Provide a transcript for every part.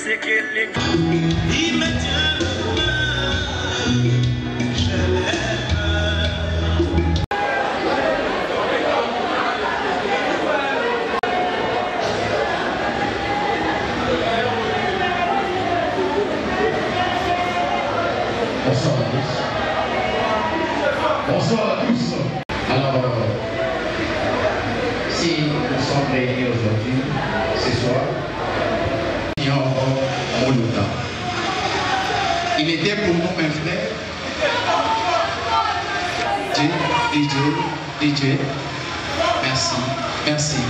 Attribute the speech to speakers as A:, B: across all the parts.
A: c'est qu'elle est il me tient je l'aime.
B: Bonsoir à tous. Bonsoir à tous. Alors, si nous sommes réunis aujourd'hui, ce soir, il était pour nous, mes frères, DJ, merci, merci.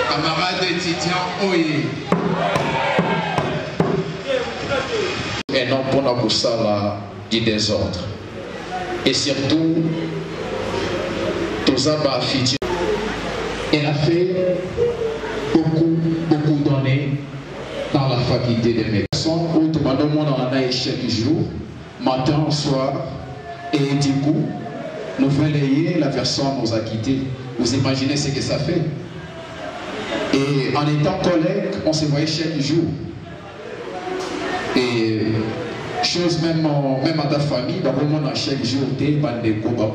B: Camarades étudiants, oyez. Et non pour la boussole du désordre. Et surtout, tout ça va affiter. Elle a fait beaucoup d'années dans la faculté des médecins où tout le monde en a chaque jour, matin, soir, et du coup, nous veillons, la personne nous a quittés. Vous imaginez ce que ça fait? Et en étant collègues, on se voyait chaque jour. Et chose même à ta famille, on a chaque jour des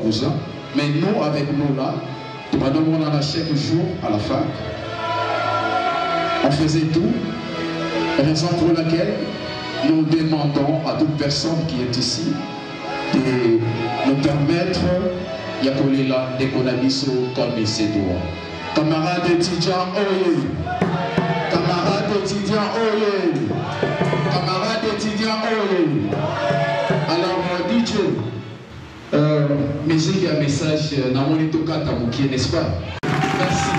B: cousins. Mais nous, avec nous là, tout le monde en a chaque jour à la fac. On faisait tout, raison pour laquelle nous demandons à toute personne qui est ici de nous permettre d'économiser comme il se doit. Camarades étudiants, oyez! Camarades étudiants, oyez! Camarades étudiants, oyez! Alors, DJ, mais j'ai un message dans mon étoka Tamouki, n'est-ce pas? Merci.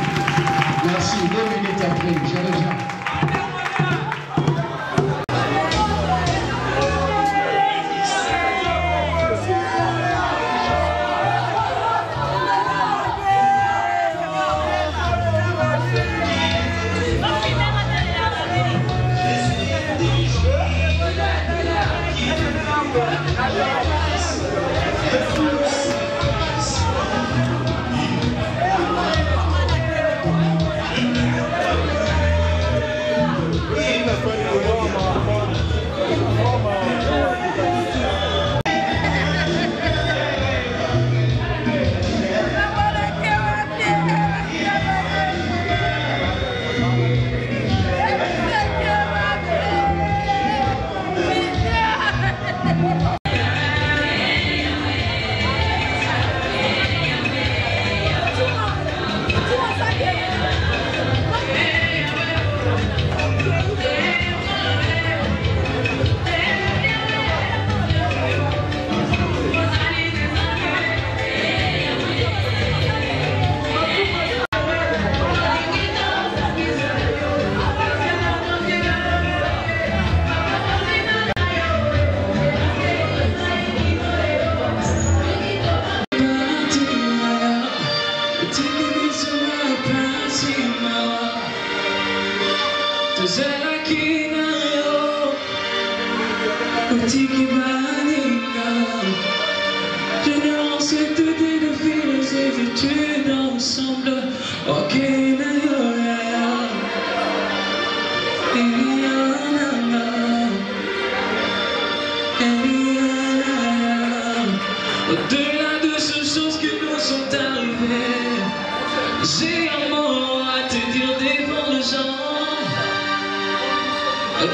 B: Merci. 2 minutes après, je reviens.
C: Au-delà de ces choses qui nous sont arrivées, j'ai un mot à te dire devant les gens.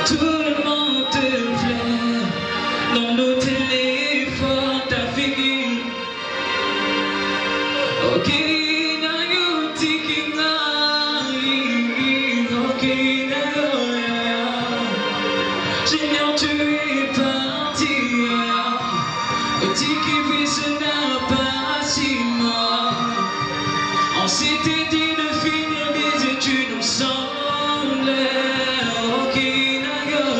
C: Tout le monde te plaît, dans nos téléphones, ta figure. Ok, now you thinking ok, J'ignore tu es parti. Tiki ça n'a pas si mal. On s'était dit de finir des études ensemble. Ok, d'accord.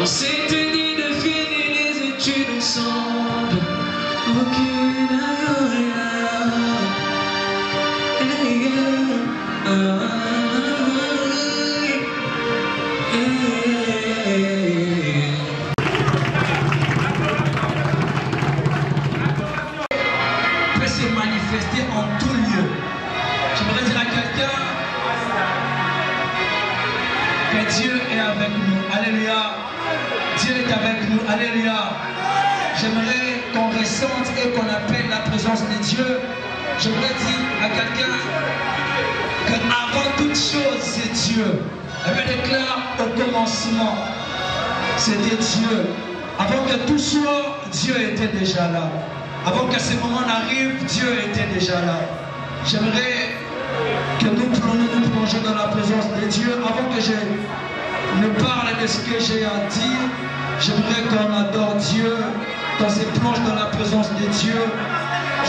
C: On s'était dit de finir les études ensemble. Aucune
D: peut se manifester en tout lieu. J'aimerais dire à quelqu'un que Dieu est avec nous. Alléluia. Dieu est avec nous. Alléluia. J'aimerais qu'on ressente et qu'on appelle la présence de Dieu. J'aimerais dire à quelqu'un qu'avant toute chose, c'est Dieu. Elle me déclare au commencement, c'était Dieu. Avant que tout soit, Dieu était déjà là. Avant que ce moment n'arrive, Dieu était déjà là. J'aimerais que nous plongions dans la présence de Dieu. Avant que je ne parle de ce que j'ai à dire, j'aimerais qu'on adore Dieu, qu'on se plonge dans la présence de Dieu.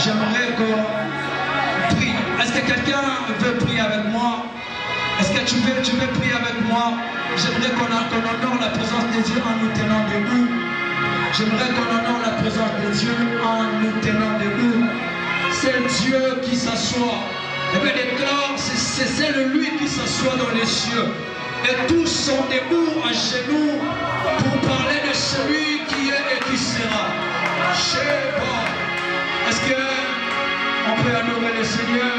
D: J'aimerais qu'on prie. Est-ce que quelqu'un veut prier avec moi? Est-ce que tu veux prier avec moi? J'aimerais qu'on honore la présence de Dieu en nous tenant debout. J'aimerais qu'on honore la présence de Dieu en nous tenant debout. C'est Dieu qui s'assoit. Et bien déclare, c'est lui qui s'assoit dans les cieux. Et tous sont debout à genoux pour parler de celui qui est et qui sera. Est-ce qu'on peut adorer le Seigneur?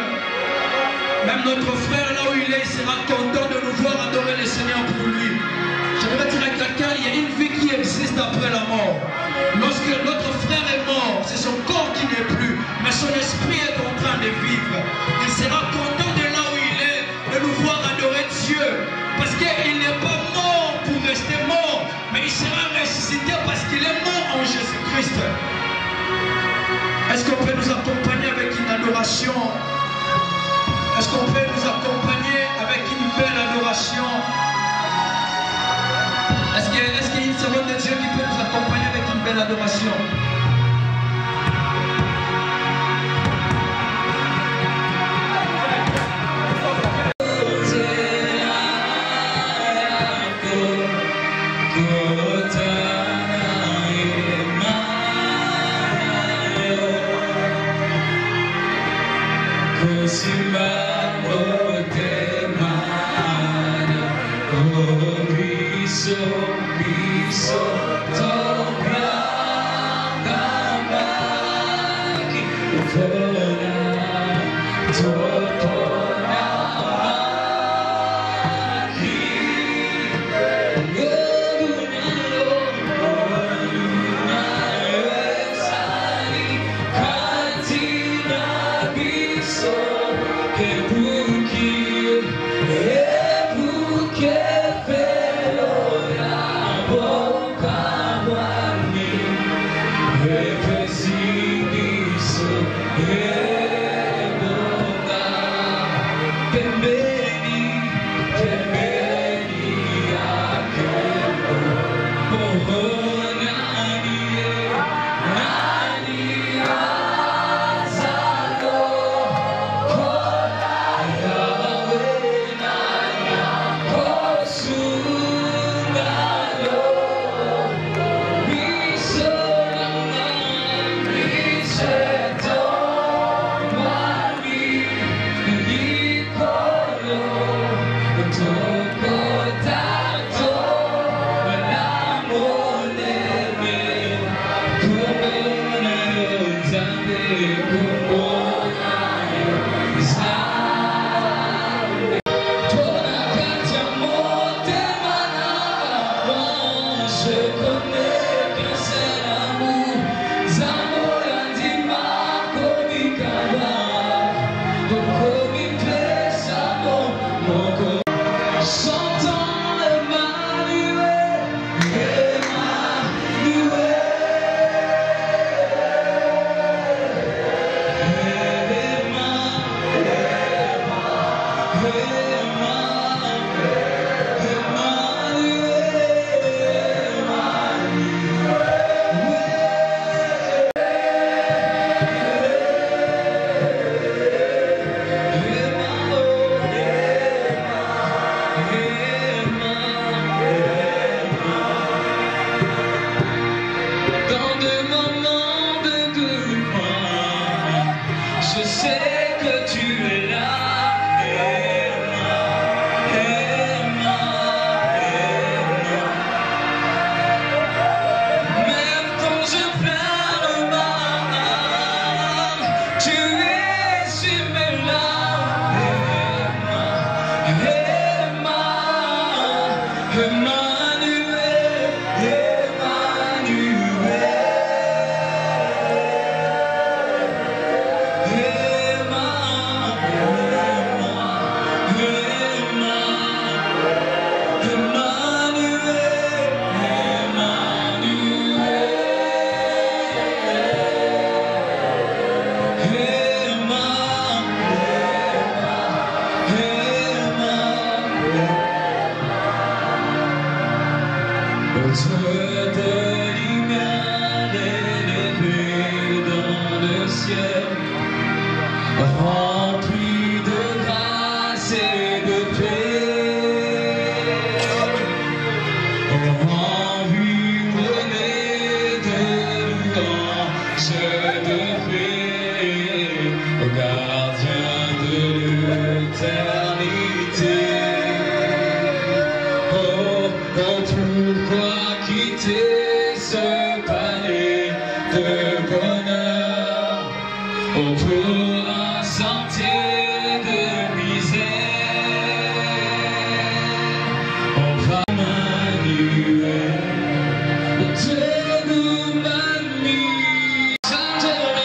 D: Même notre frère, là où il est, il sera content de nous voir adorer le Seigneur pour lui. J'aimerais dire à quelqu'un, il y a une vie qui existe après la mort. Lorsque notre frère est mort, c'est son corps qui n'est plus, mais son esprit est en train de vivre. Il sera content de là où il est, de nous voir adorer Dieu. Parce qu'il n'est pas mort pour rester mort, mais il sera ressuscité parce qu'il est mort en Jésus-Christ. Est-ce qu'on peut nous accompagner avec une adoration? Est-ce qu'on peut nous accompagner avec une belle adoration? Est-ce qu'il y a une seconde de Dieu qui peut nous accompagner avec une belle adoration?
C: Boca Rempli de grâce et de paix, environné de louanges de paix, au gardien de l'éternité. Oh, pourquoi quitter ce palais de bonheur? Oh, pour un sentier de misère, on va Emmanuel, Dieu nous manie, chantera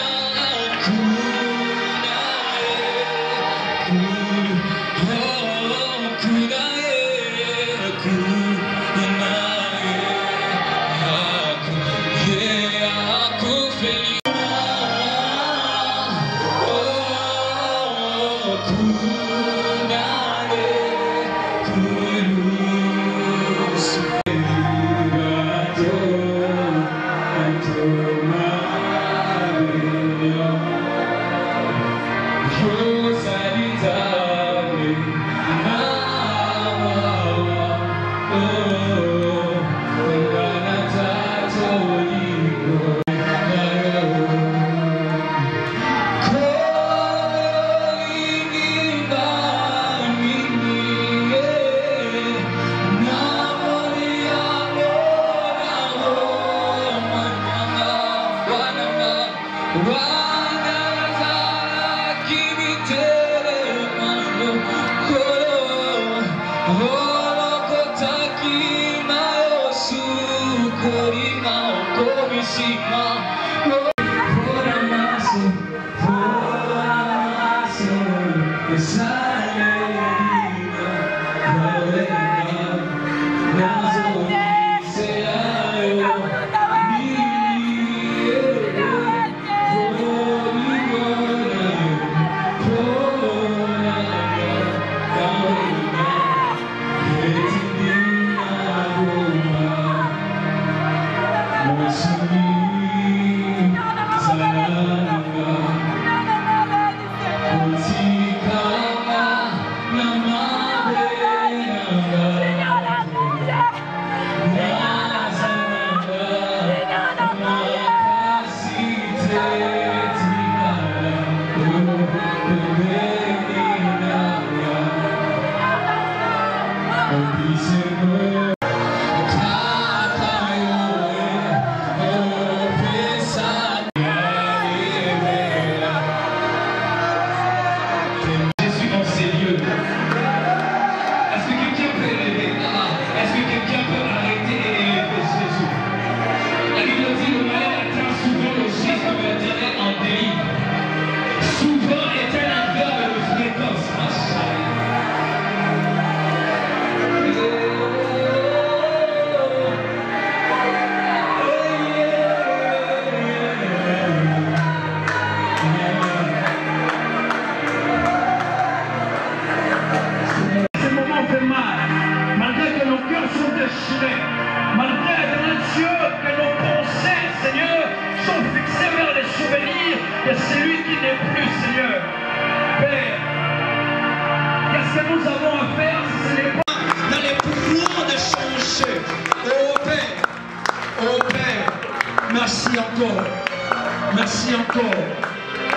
D: Merci encore.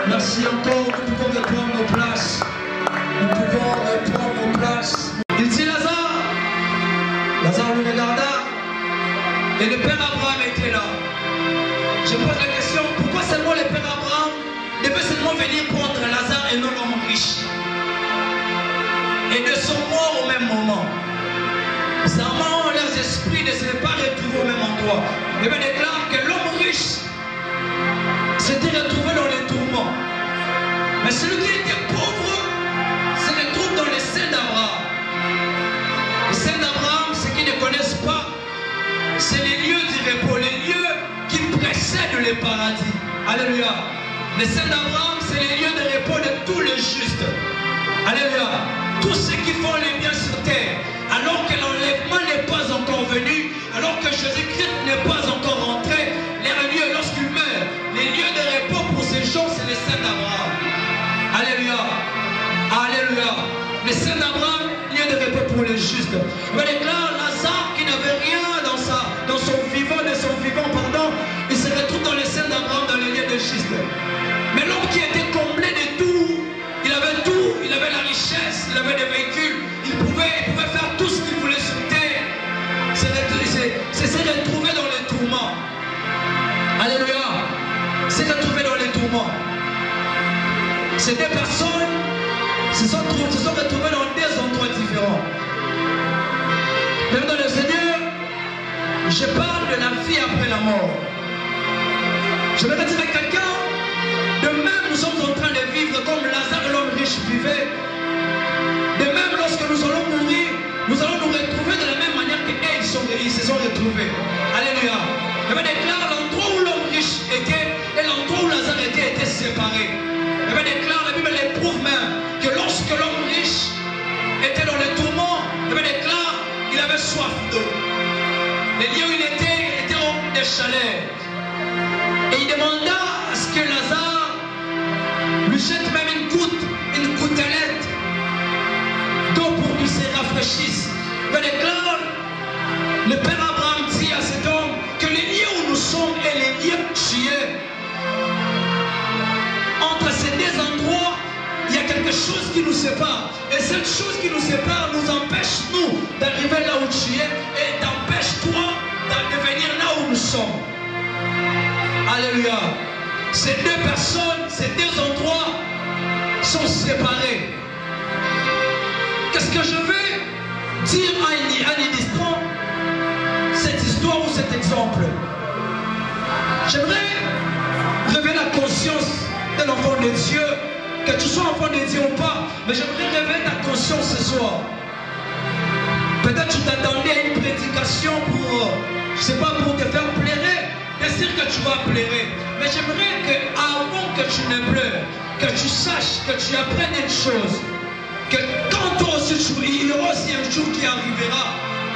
D: Merci encore. Nous pouvons reprendre nos places. Nous pouvons reprendre nos places. Il dit Lazare. Lazare le regarda. Et le père Abraham était là. Je pose la question, pourquoi seulement le père Abraham devait seulement venir prendre Lazare et non l'homme riche? Et de son mort au même moment. Bizarrement, 23. La Bible déclare que l'homme riche s'était retrouvé dans les tourments. Mais celui qui était pauvre se retrouve dans les scènes d'Abraham. Les scènes d'Abraham, ceux qui ne connaissent pas, c'est les lieux du repos, les lieux qui précèdent les paradis. Alléluia. Les scènes d'Abraham, c'est les lieux de repos de tous les justes. Alléluia. Tous ceux qui font les biens sur terre, alors que l'enlèvement n'est pas encore venu, alors que Jésus-Christ n'est pas encore rentré, les lieux, lorsqu'il meurt, les lieux de repos pour ces gens, c'est les scènes d'Abraham. Alléluia. Alléluia. Les scènes d'Abraham, lieu de repos pour les justes. Mais déclare Lazare qui n'avait rien dans son vivant, il se retrouve dans les scènes d'Abraham, dans les lieux de justes. Mais l'homme qui était comblé de tout, il avait la richesse, il avait des véhicules, il pouvait faire tout ce qu'il voulait sur terre. C'est se retrouver dans les tourments. Alléluia. C'est retrouver dans les tourments. Ces deux personnes se sont retrouvées dans deux endroits différents. Même dans le Seigneur, je parle de la vie après la mort. Je vais dire à quelqu'un, de même nous sommes en train de vivre comme Lazare, l'homme riche, vivait. De même, lorsque nous allons mourir, nous allons nous retrouver de la même manière qu'eux, ils se sont retrouvés. Alléluia. Je vais déclarer l'endroit où l'homme riche était et l'endroit où Lazare était séparés. Je vais déclarer, la Bible l'éprouve même, que lorsque l'homme riche était dans les tourments, je vais déclarer, il avait soif d'eau. Les lieux où il était des chalets. Et il demanda à ce que Lazare lui jette même une gouttelette d'eau pour qu'il se rafraîchisse. Je déclare, le Père Abraham dit à cet homme que les lieux où nous sommes et les lieux où tu es, entre ces deux endroits, il y a quelque chose qui nous sépare. Et cette chose qui nous sépare nous empêche, nous, d'arriver là où tu es et t'empêche, toi, de venir là où nous sommes. Alléluia. Ces deux personnes, ces deux endroits sont séparés. Qu'est-ce que je vais dire à l'illustrant cette histoire ou cet exemple? J'aimerais réveiller la conscience de l'enfant de Dieu, que tu sois enfant de Dieu ou pas, mais j'aimerais réveiller ta conscience ce soir. Peut-être tu t'attendais à une prédication pour, je ne sais pas, pour te faire pleurer. C'est sûr que tu vas pleurer. Mais j'aimerais qu'avant que tu ne pleures, que tu saches, que tu apprennes une chose. Que quand toi aussi, il y aura aussi un jour qui arrivera.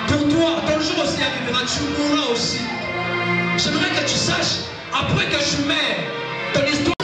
D: Pour toi, ton jour aussi arrivera, tu mourras aussi. J'aimerais que tu saches, après que tu meurs, ton histoire.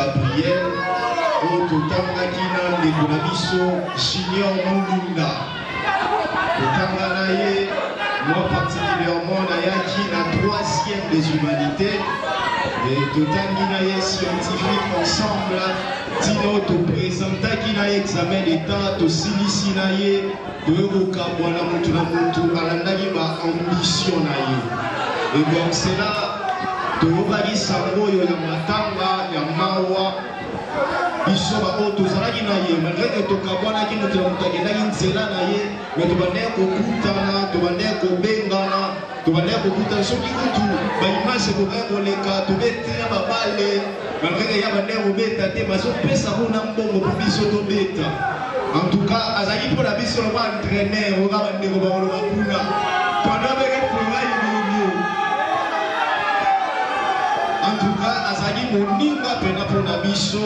E: Gabriel, Ototangaki na ndeko na biso Junior Mulunda. Otanganaye, moi particulièrement nayaki na 3e des humanités. Et Totanginaye scientifique ensemble, Tino to présentaki na examen d'état, to silisi na ye, to ekokabwana mutu na mutu, alandaki ba ambition na ye. Et donc c'est là, to yobaki sango yo ya matanga, ya mawa, biso ba oyo tozalaki na ye, malgré que tokabwanaki mutu na mutu akendaki nzela na ye, mais tobandaki kokutana, tobandaki kobengana, tobandaki kokutana soki kutu baimage kokaki koleka tobetina babale, malgré que ya bandeki kobeta te bazopesa kuna mbongo mpo biso tobeta. En tout cas azalaki mpo na biso loba entraîneur oka bandeko bakoloba kuna pendant beke travail mingi. En tout cas azalaki moninga mpena mpo na biso.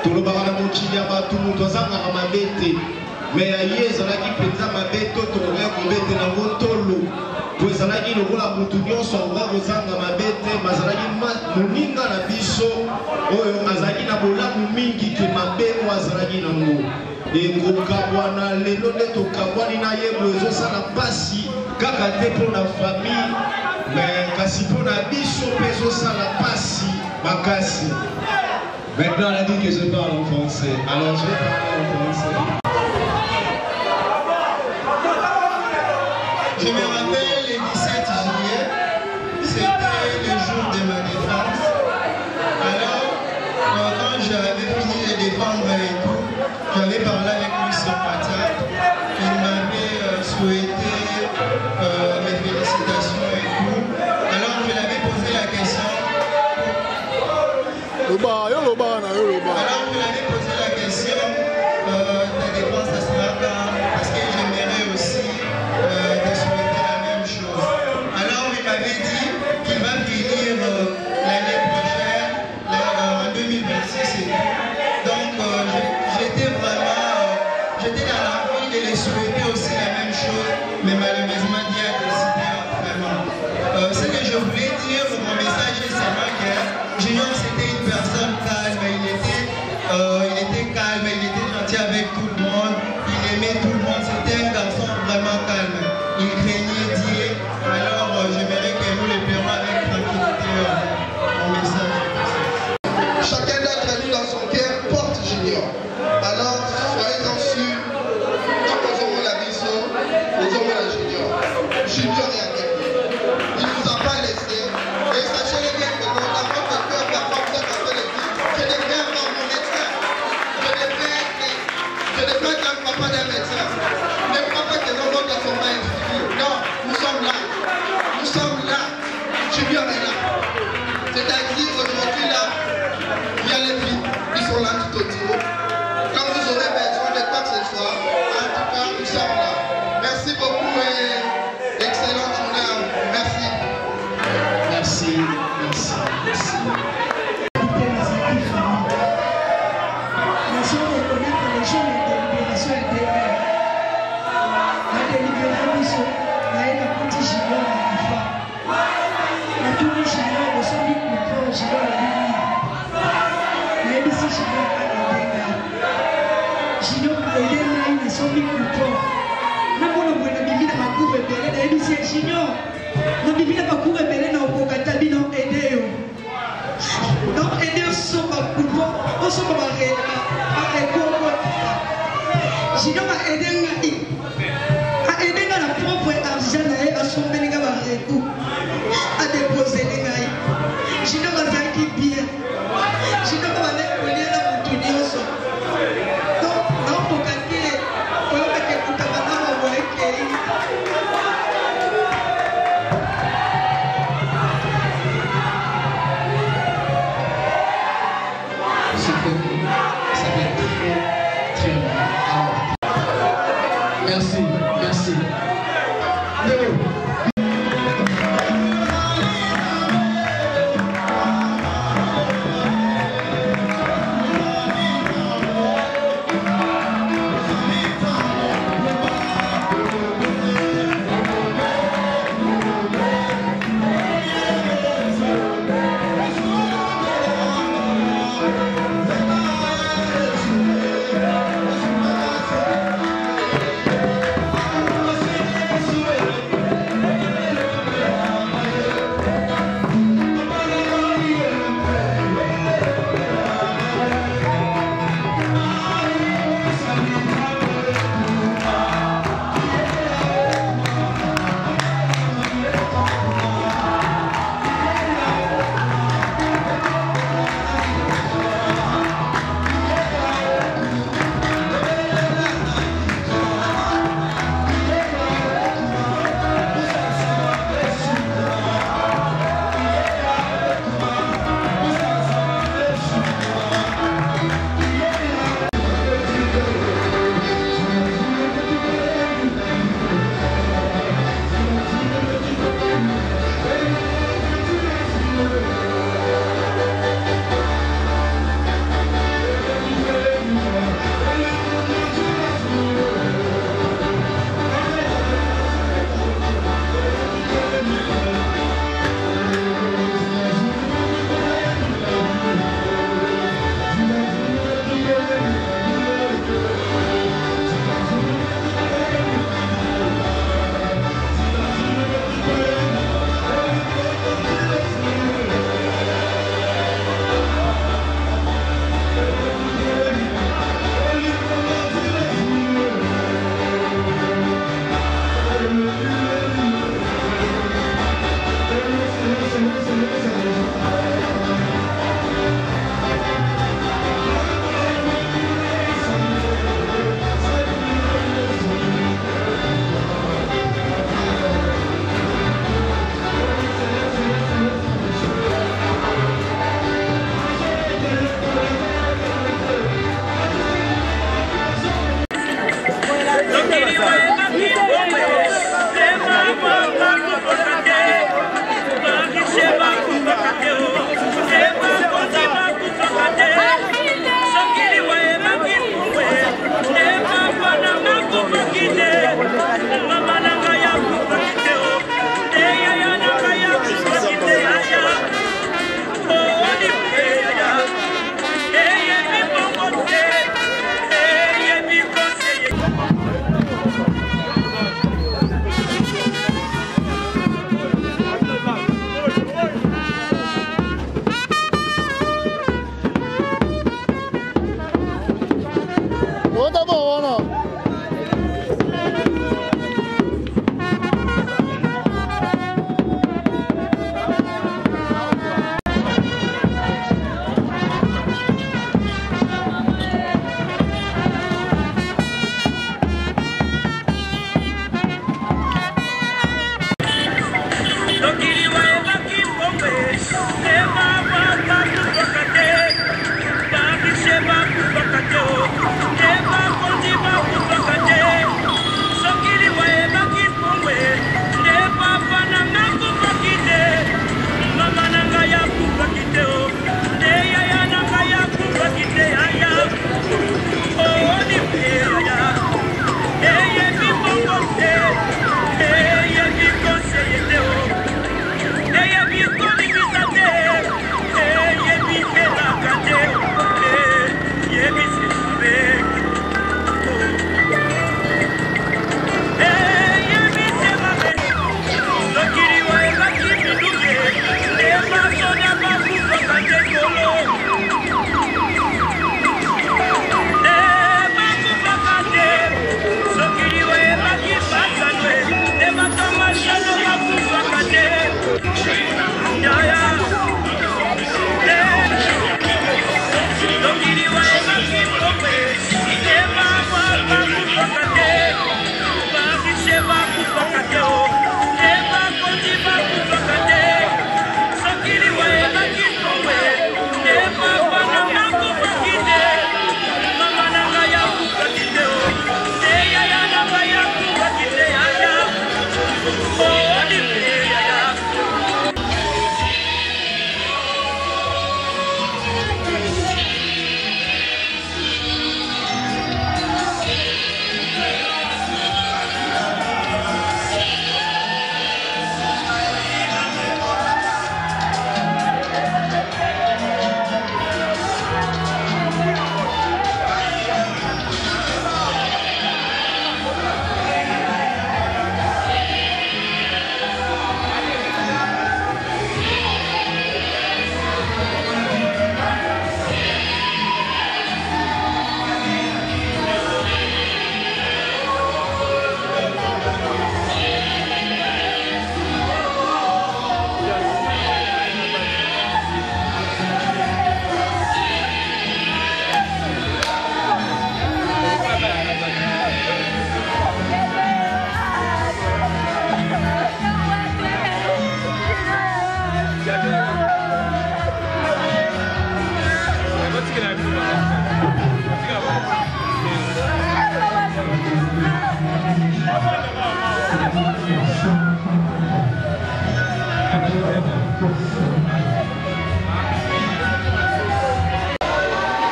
E: Tolobaka na mokili ya bato moto azangaka mabe te, mais ya ye ezalaki mpenza mabe to tokokaki kobete nango tolo po ezalaki lokola motu nyonso akoka kozanga mabe te, mazalaki moninga na biso oyo azalaki na bolamu mingi ke mabe oyo azalaki nango. Ekokabwana lelo nde tokabwani na ye boye ezosala mpasi kaka te mpo na famille, mais kasi mpo na biso mpe ezosala mpasi makasi. Maintenant, elle a dit que je parle en français. Alors, je vais parler en français.
F: Je me rappelle le 17 juillet, c'était le jour de ma défense. Alors, quand j'avais fini de défendre et tout, j'avais parlé avec lui sur WhatsApp. Il m'avait souhaité mes félicitations et tout. Alors, je l'avais posé la question. Alors je l'avais posé la question, ta défense à Smaka, parce que j'aimerais aussi te souhaiter la même chose. Alors il m'avait dit qu'il va finir l'année prochaine, en 2026 et tout. Donc j'étais dans l'envie de les souhaiter aussi la même chose, mais malheureusement Dieu a décidé autrement. Ce que je voulais dire, mon message est seulement que Junior c'était une personne calme, il était calme, il était gentil avec tout le monde, il aimait tout le monde, c'était un garçon vraiment calme, il craignait Dieu. Alors j'aimerais que nous le payons avec tranquillité mon message.
G: Chacun d'entre nous dans son cœur porte Junior. Alors soyez-en sûrs, quand nous aurons la vision, nous aurons la Junior. Junior est avec nous. Il ne nous a pas laissé. Et sachez bien que dans notre cœur, parfois vous êtes en train de dire, je devrais avoir mon médecin. Je devrais être un papa d'un médecin. Ne crois pas que nos mondes ne sont pas insuffisants. Non, nous sommes là. Nous sommes là. Junior est là. C'est-à-dire aujourd'hui là, il y a les filles qui sont là tout autour. Quand vous aurez besoin de quoi que ce soit, en tout cas, nous sommes là. Merci beaucoup et excellente journée à vous. Merci.
E: Merci, merci, merci.
G: Merci.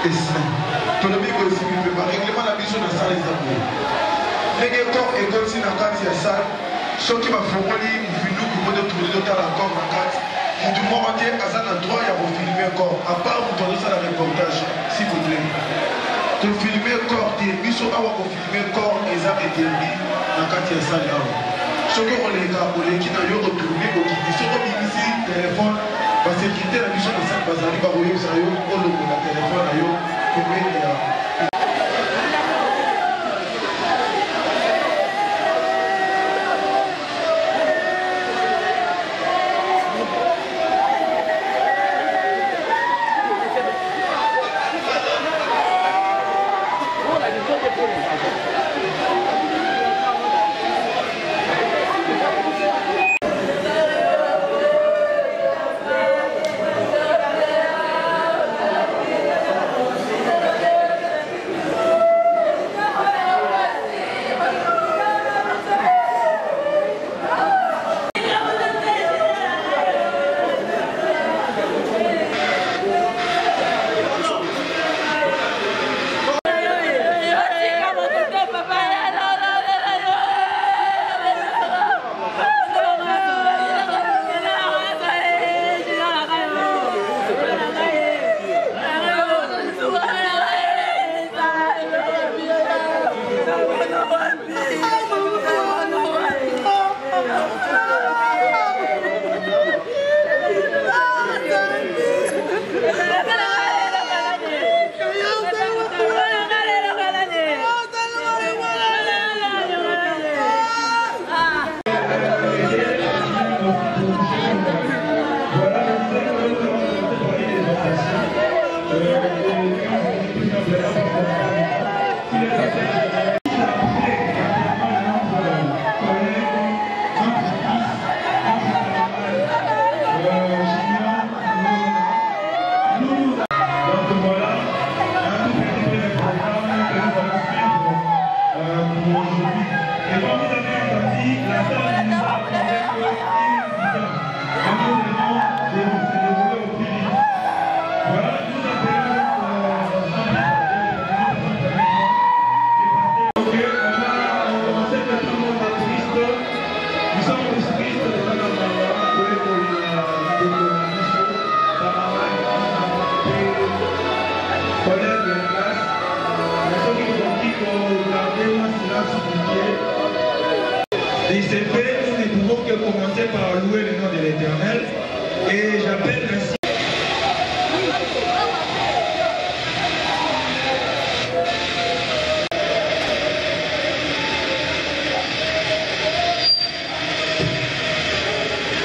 H: et saint. Tout le monde aussi, il peut pas règlement la mission de la salle des amours. Les corps et comme si dans la salle, ceux qui m'ont fait nous pour de tourner dans la corps dans la carte, du moment que Azan a droit à filmer un corps, à part vous donner ça dans le reportage, s'il vous plaît. Pour filmer un corps, ils sont là pour filmer un corps, ils ont été mis dans la salle là. Ceux qui ont les gars, qui n'ont retourné, qui sont ici, téléphone, parce que quitter la mission de salle, parce que vous avez le téléphone, pour
I: par louer le nom de l'Éternel. Et j'appelle ainsi.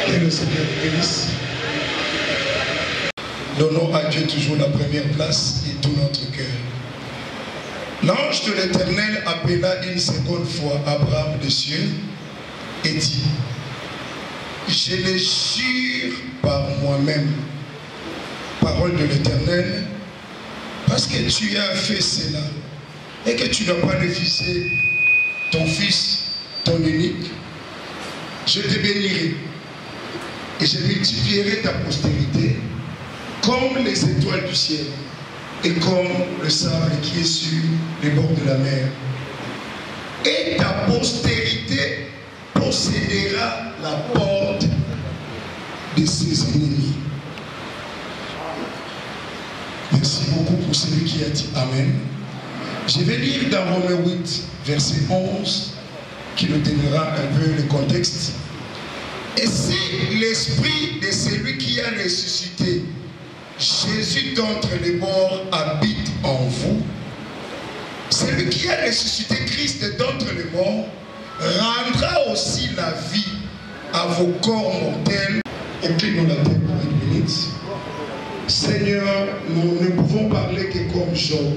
H: Que le Seigneur bénisse. Donnons à Dieu toujours la première place et tout notre cœur. L'ange de l'Éternel appela une seconde fois Abraham des cieux et dit: je les jure par moi-même, parole de l'Éternel, parce que tu as fait cela et que tu n'as pas refusé ton fils, ton unique, je te bénirai et je multiplierai ta postérité comme les étoiles du ciel et comme le sable qui est sur les bords de la mer. Et ta postérité possédera la porte de ses ennemis. Merci beaucoup pour celui qui a dit Amen. Je vais lire dans Romains 8, verset 11, qui nous donnera un peu le contexte. Et si l'esprit de celui qui a ressuscité Jésus d'entre les morts habite en vous, celui qui a ressuscité Christ d'entre les morts rendra aussi la vie à vos corps mortels. Inclinons la tête pour une minute. Seigneur, nous ne pouvons parler que comme Job.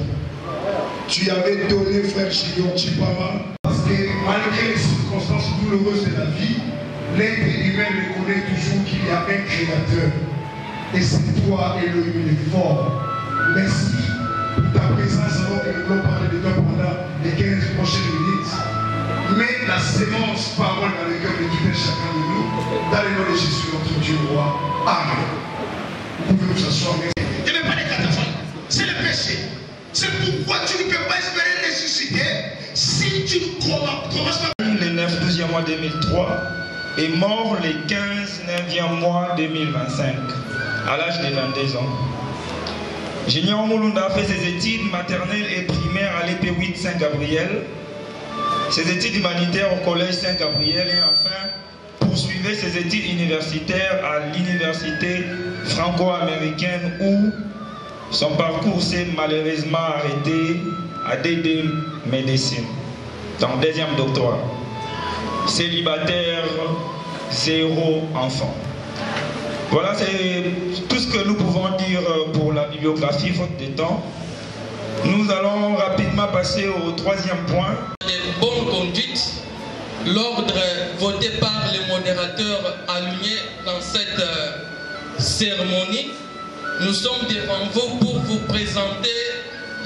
H: Tu avais donné frère Chignon Chipama, parce que malgré les circonstances douloureuses de la vie, l'être humain reconnaît toujours qu'il y a un créateur. Et c'est toi, Elohim, le fort. Merci pour ta présence alors que nous voulons parler de toi pendant les 15 prochaines minutes. Mets la sémence parole dans le cœur de tout un chacun de nous, dans le nom de Jésus, notre Dieu roi. Amen. Vous pouvez vous asseoir.
J: Il n'est pas les cataphaltes, c'est le péché.
I: Le 9-12e mois 2003 et mort le 15-9e mois 2025 à l'âge de 22 ans. Junior Mulunda a fait ses études maternelles et primaires à l'EP 8 Saint-Gabriel, ses études humanitaires au collège Saint-Gabriel et enfin poursuivait ses études universitaires à l'université franco-américaine où son parcours s'est malheureusement arrêté à DD Médecine, dans le deuxième doctorat. Célibataire, 0 enfant. Voilà, c'est tout ce que nous pouvons dire pour la bibliographie, faute de temps. Nous allons rapidement passer au troisième point.
J: Bonne conduite, l'ordre voté par les modérateurs alignés dans cette cérémonie. Nous sommes devant vous pour vous présenter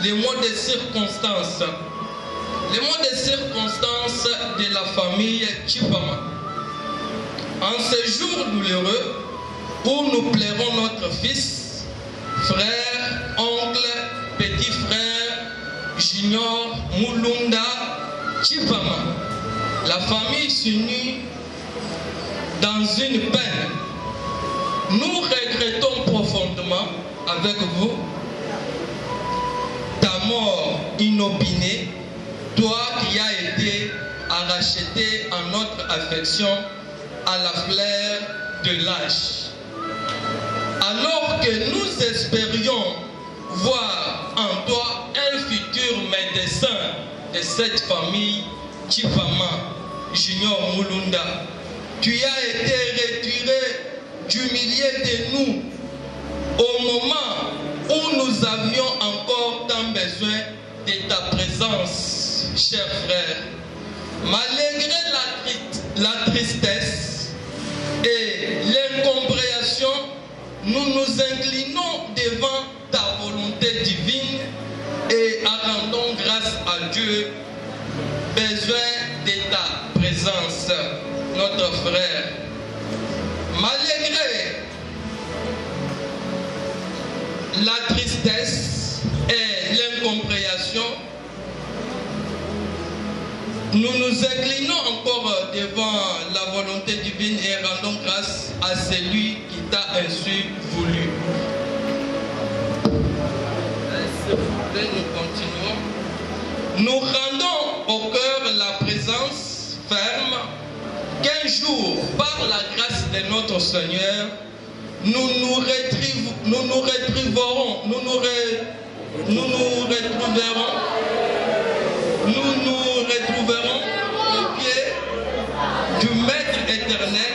J: les mots de circonstances. Les mots de circonstances de la famille Chipama. En ce jour douloureux où nous pleurons notre fils, frère, oncle, petit frère, Junior Mulunda Chipama, la famille s'unit dans une peine. Nous regrettons profondément avec vous ta mort inopinée, toi qui as été racheté en notre affection à la fleur de l'âge. Alors que nous espérions voir en toi un futur médecin de cette famille Chipama, Junior Mulunda, tu as été retiré du milieu de nous au moment où nous avions encore tant besoin de ta présence, cher frère. Malgré la tristesse et l'incompréhension, nous nous inclinons devant ta volonté divine et rendons grâce à Dieu. Besoin de ta présence, notre frère. Malgré la tristesse et l'incompréhension, nous nous inclinons encore devant la volonté divine et rendons grâce à celui qui t'a ainsi voulu. S'il vous plaît, nous continuons. Nous rendons au cœur la présence ferme qu'un jour, par la grâce de notre Seigneur, nous retrouverons au pied du Maître éternel,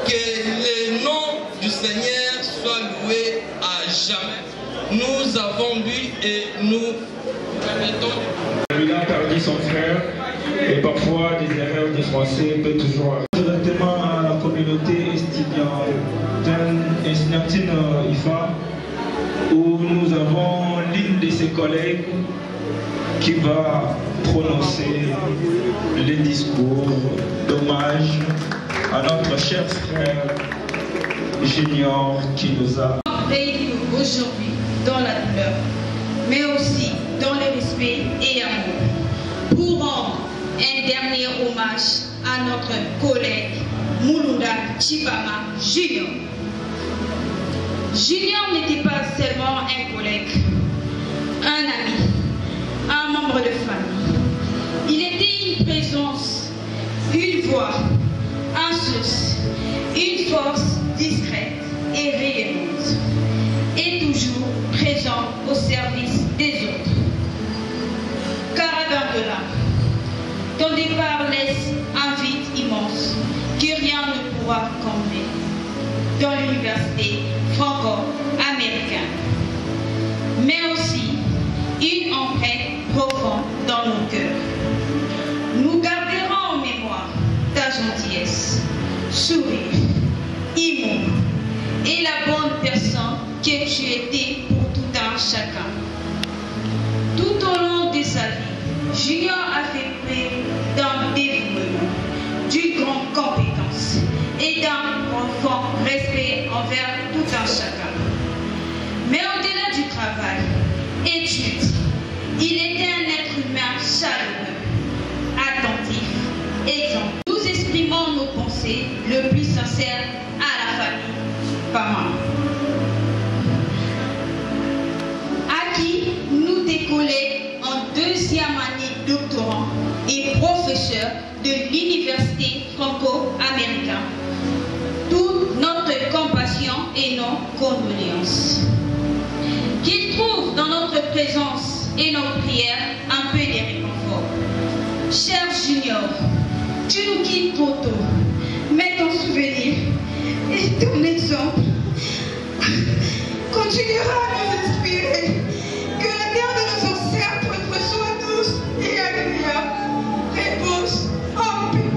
J: que le nom du Seigneur soit loué à jamais. Nous avons lu et nous répétons.
I: Il a perdu son frère et parfois des erreurs de français peut toujours arriver. Directement à la communauté estudiantine IFA où nous avons l'une de ses collègues qui va prononcer les discours d'hommage à notre cher frère Junior qui nous a
K: réunis aujourd'hui dans la douleur, mais aussi dans le respect et amour, pour rendre un dernier hommage à notre collègue Mulunda Chipama Junior. Junior n'était pas seulement un collègue, un ami, un membre de famille. Il était une présence, une voix, un source, une force discrète et rayonnante, et toujours présent au service des autres. Carabin de l'âme, ton départ laisse un vide immense que rien ne pourra combler dans l'université franco-américaine, mais aussi une empreinte profonde dans nos cœurs. Nous garderons en mémoire ta gentillesse, sourire, humour et la bonne personne que tu étais pour tout un chacun. Tout au long de sa vie, Junior a fait preuve d'un dévouement, d'une grande compétence et d'un profond respect envers tout un chacun. Mais au-delà du travail, études, il était un être humain chaleureux, attentif doctorant et professeur de l'Université franco-américaine. Toute notre compassion et nos condoléances. Qu'il trouve dans notre présence et nos prières un peu de réconfort. Cher Junior, tu nous quittes trop tôt, mais ton souvenir et ton exemple continuera à nous inspirer. Que la terre de nos ancêtres soit douce et agréable. Repose en paix.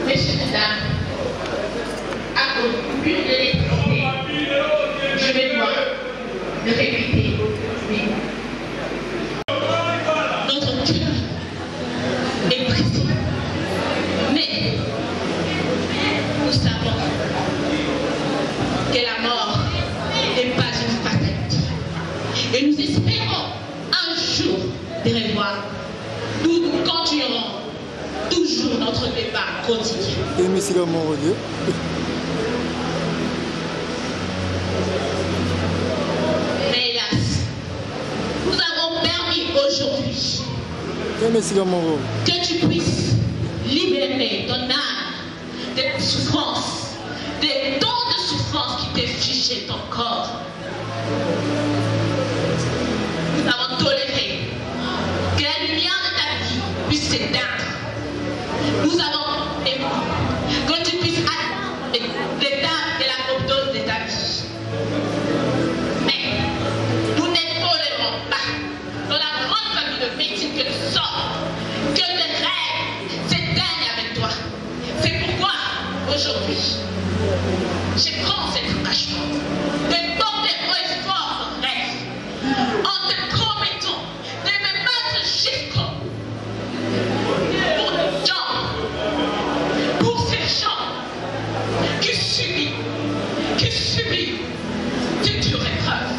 L: Messieurs, dames, à cause de l'électricité, je vais devoir le répéter. Notre cœur est brisé. Mais nous savons que la mort n'est pas une fatalité. Et nous espérons un jour de revoir. Nous continuerons toujours notre débat quotidien. Mais hélas, nous avons permis aujourd'hui que tu puisses libérer ton âme des souffrances, des dons de souffrance qui t'infligeaient ton corps. Nous avons toléré que la lumière de ta vie puisse s'éteindre. Nous avons aimé que tu puisses l'étape de la overdose de ta vie. Mais nous ne tolérons pas, dans la grande famille de médecine que nous sommes, que tes rêves s'éteignent avec toi. C'est pourquoi, aujourd'hui, je prends cet engagement de porter haut et fort ton rêve, en te promettant de me mettre jusqu'au pour les gens, pour ces gens qui subissent de dures épreuves.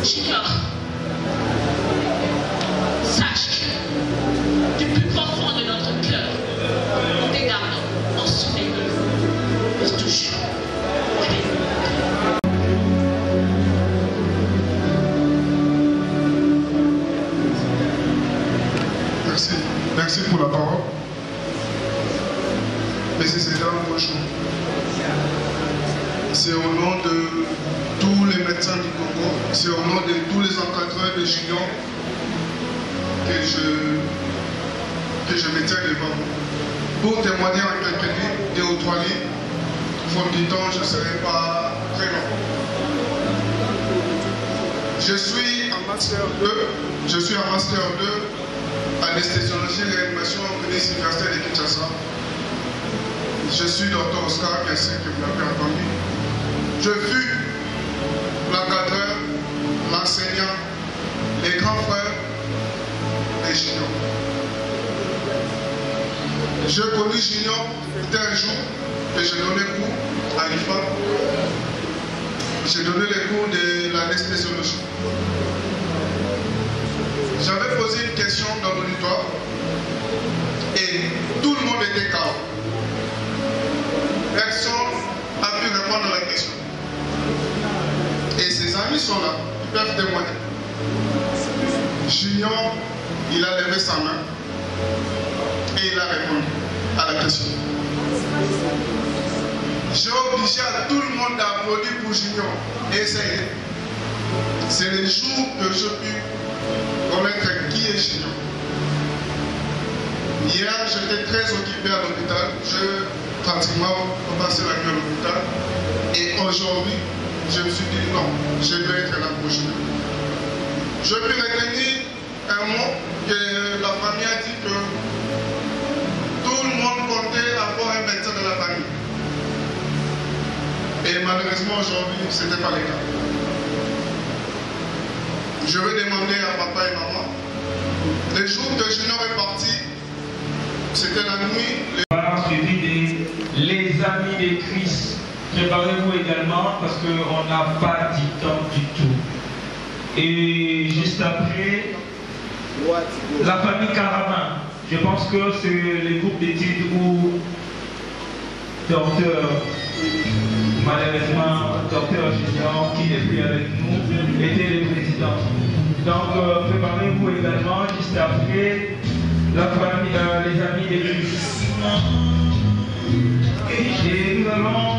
L: Junior, sache que du plus profond de notre cœur, nous te gardons en souvenir pour toujours.
M: Merci pour la parole. Messieurs et dames, bonjour. C'est au nom de tous les médecins du Congo, c'est au nom de tous les encadreurs de Junior que je me tiens devant vous. Pour témoigner en quelques lignes, 2 ou 3 lignes, faute du temps, je ne serai pas très long. Je suis en Master 2, anesthésiologie et réanimation au ministère universitaire de Kinshasa. Je suis Dr Oscar, bien sûr que vous l'avez entendu. Je fus l'encadreur, l'enseignant, les grands frères des Junior. Je connais Junior, c'était un jour que je donnais cours à l'IFA. J'ai donné les cours de l'anesthésiologie. J'avais posé une question dans l'auditoire et tout le monde était KO. Personne n'a pu répondre à la question. Et ses amis sont là, ils peuvent témoigner. Junior, il a levé sa main et il a répondu à la question. J'ai obligé à tout le monde d'applaudir pour Junior et essayer. C'est le jour que je puis connaître qui est Junior. Hier, j'étais très occupé à l'hôpital. Je pratiquement passé la nuit à l'hôpital. Et aujourd'hui, je me suis dit non, je vais être là pour Junior. Je peux retenir un mot que la famille a dit que tout le monde comptait avoir un médecin dans la famille. Et malheureusement aujourd'hui, ce n'était pas le cas. Je vais demander à papa et maman. Le jour que Junior est parti, c'était la nuit.
I: Suivi les amis de Christ. Préparez-vous également parce qu'on n'a pas du temps du tout. Et juste après, la famille Caraman. Je pense que c'est le groupe d'études où docteur, malheureusement, docteur Junior, qui n'est plus avec nous, était le président. Donc, préparez-vous également, juste après, la famille, les amis d'église. Et nous allons,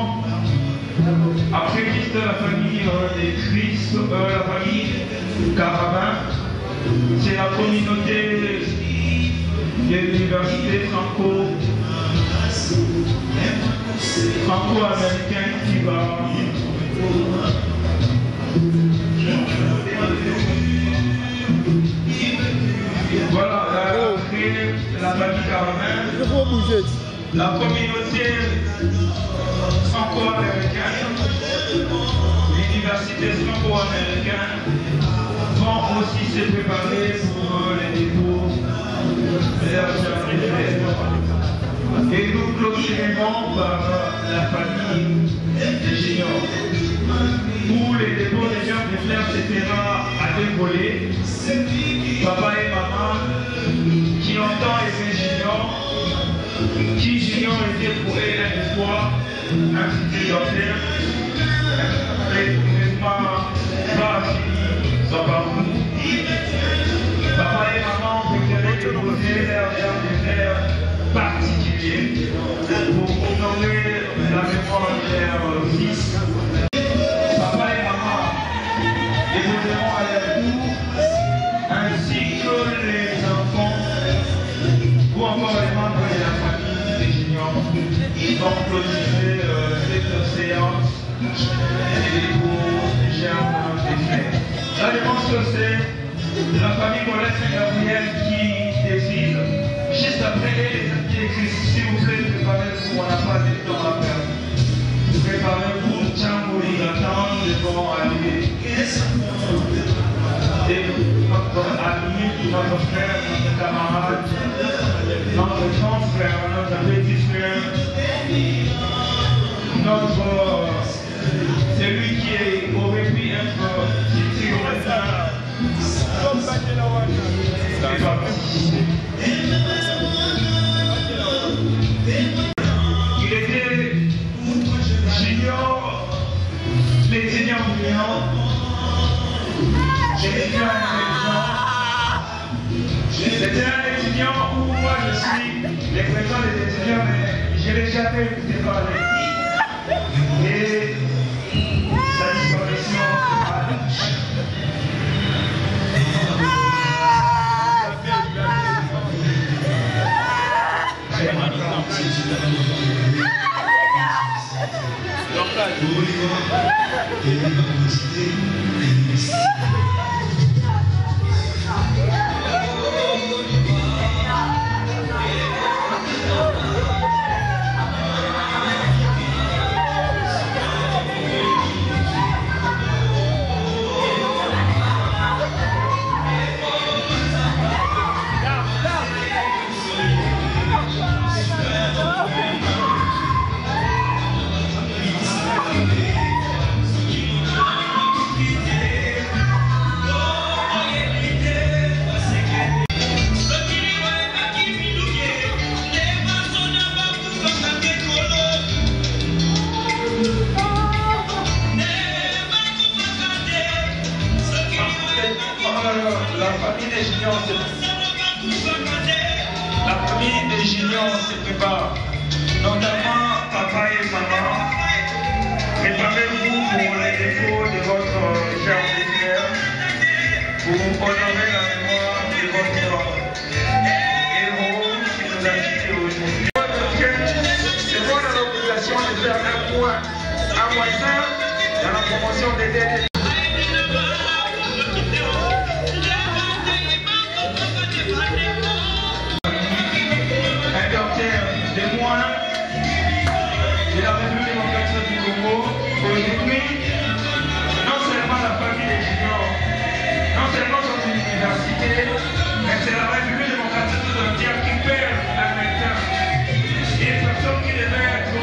I: après Christ, la famille des Christ, la famille Carabin, c'est la communauté de l'université franco-américaine qui va voilà, après la famille Carabin, la communauté franco-américaine, l'université franco-américaine vont aussi se préparer pour les dépôts de leur et nous clôturerons par la famille des juniors, où les dépôts des gens de fleurs se fera à deux volets, papa et maman qui ont tant aimé Junior, qui Junior était pour elle une fois un petit docteur, et pas fini son parcours. Papa et maman préféraient déposer leur germe de fleurs particulier pour honorer la mémoire de leur fils. Papa et maman déposeront à leur tour, ainsi que les enfants ou encore les membres de la famille des juniors vont clôturer cette séance et pour germe des fleurs. La réponse que c'est la famille Colette Saint-Gabriel qui décide. Juste après, les amis Christ, s'il vous plaît, préparez-vous, on n'a pas de temps à perdre. Préparez-vous, Tchango, il attend, ils vont arriver. Et notre ami, notre frère, notre camarade, notre grand frère, notre petit frère, celui qui aurait pu être cité au matin, est parti. Il était junior, l'étudiant brillant, l'étudiant intelligent. C'était un étudiant où moi je suis le président des étudiants, mais je n'ai jamais écouté parler. Et sa disparition se prépare, notamment papa et maman. Préparez-vous pour les défauts de votre germe de fleurs, pour honorer la mémoire de votre héros qui nous a quittés aujourd'hui. C'est moi dans l'obligation de faire un moisson dans la promotion des DD. De la République démocratique du Congo, aujourd'hui, non seulement la famille des juniors, non seulement son université, mais c'est la République démocratique tout entière qui perd un médecin. Une personne qui devait être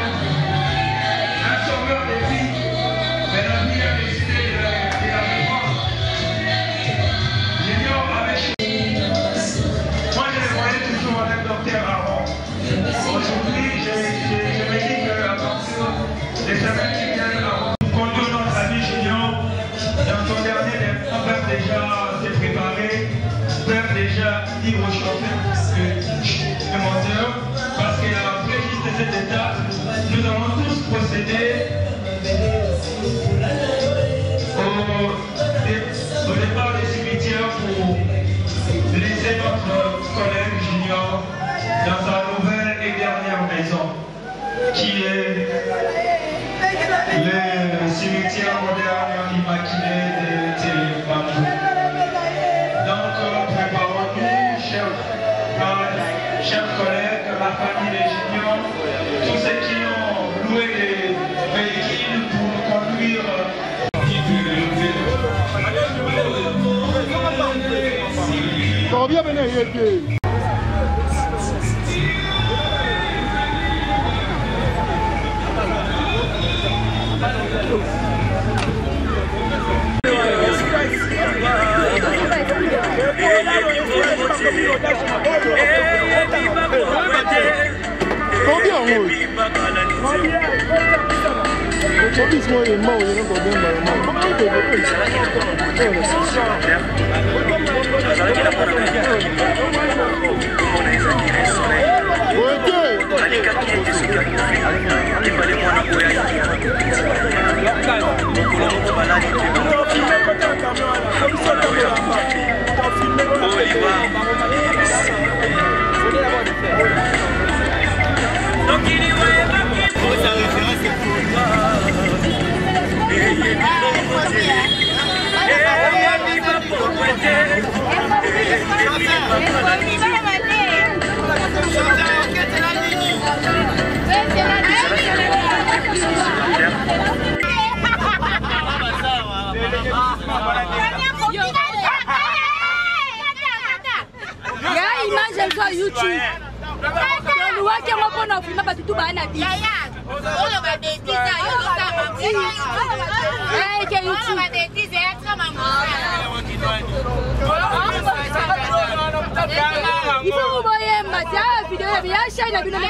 I: un sauveur des vies, mais la vie a décidé de la le menteur, parce qu'après juste cette étape, nous allons tous procéder au départ des cimetières pour laisser notre collègue Junior dans sa nouvelle et dernière maison, qui est le cimetière moderne immaculé de Télébambou. Donc, préparons-nous, chers collègues, la famille des Juniors, tous ceux qui ont loué les véhicules pour nous conduire.
N: Combien venez combien on roule? YouTube. Il faut vous voyez ma vidéo, il y a une chaîne à vidéo de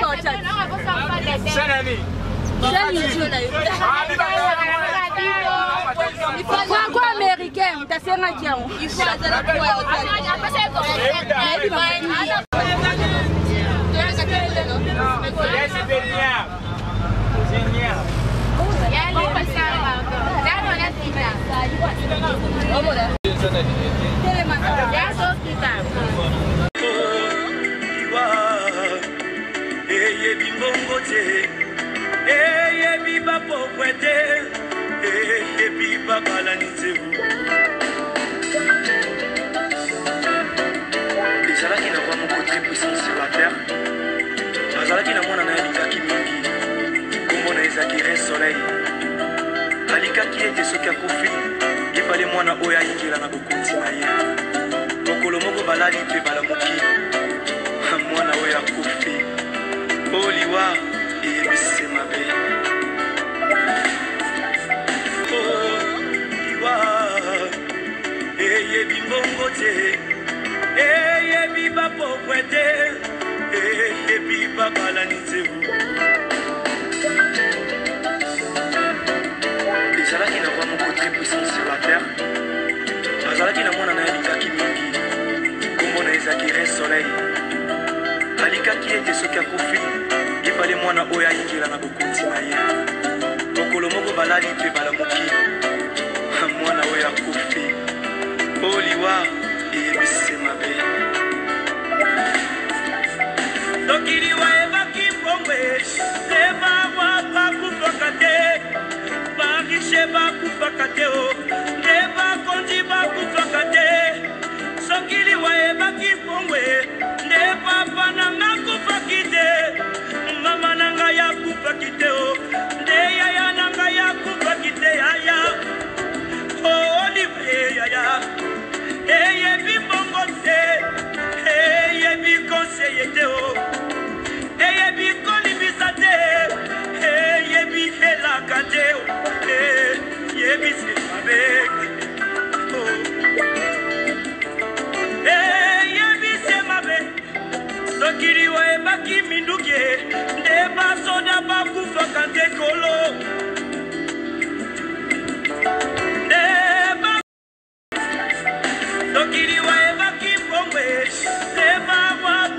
N: il faut quoi américain, t'as fait un gain. Il faut la
A: ezalaki na kwa mokote puissance sur la terre azalaki na mwana na ye alikaki mingi kombo na ezakire soleil alikaki ete soki akufi efale mwana oyo ayingela na bokonzi na ye mokolo moko balali mpe balamuki mwana oyo akufi oliwa eyebisi mabe oliwa eyebi mbongo te eyebi bapokwe te eyebi babalani te ezalaki na kwa mokote puissance sur la terre azalaki na mwana na ye alikaki mingi kombo na ezakire soleil alikaki ete soki akufi efale mwana oyo ayingela na bokonzi na ye mokolo moko balali mpe balamuki mwana oyo akufi oliwa eyebisi mabe tokiliwa ebaki mbongwe te bawa bakufaka te barishe bakufaka te nde bakonzi bakufaka te sokiliwa ebaki mbongwe nde papa nanga kufaki te mama nanga yakufaki te nde yaya nanga yakufaki te yaya olive yaya eyebi mbongo te eyebi konseye te eyebi kolibisa te eyebi elaka te eyebisi mabe eyebisi mabe sokiliwa ebaki minduki nde basoda bakufaka te kolo tokiliwa ebaki mbongwe te bawa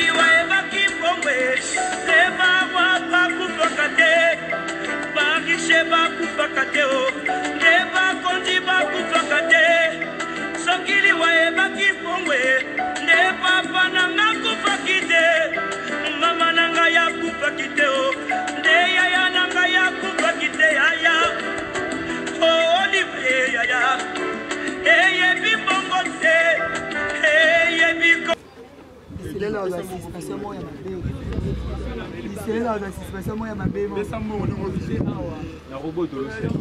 A: sokili wayebaki mbongwe te bawa bakufaka te barishe bakufaka te o te bakonzi bakufaka te sokili wayebaki mbongwe nde papa nanga kufaki te mama nanga yakufaki te o nde yaya nanga yakufaki te yaya olive yaya eyebi mbongo te eyebi
O: C'est là où la situation moya mabe. C'est là où la situation moya mabe. Mais ça mo on obligé na robot de l'océan.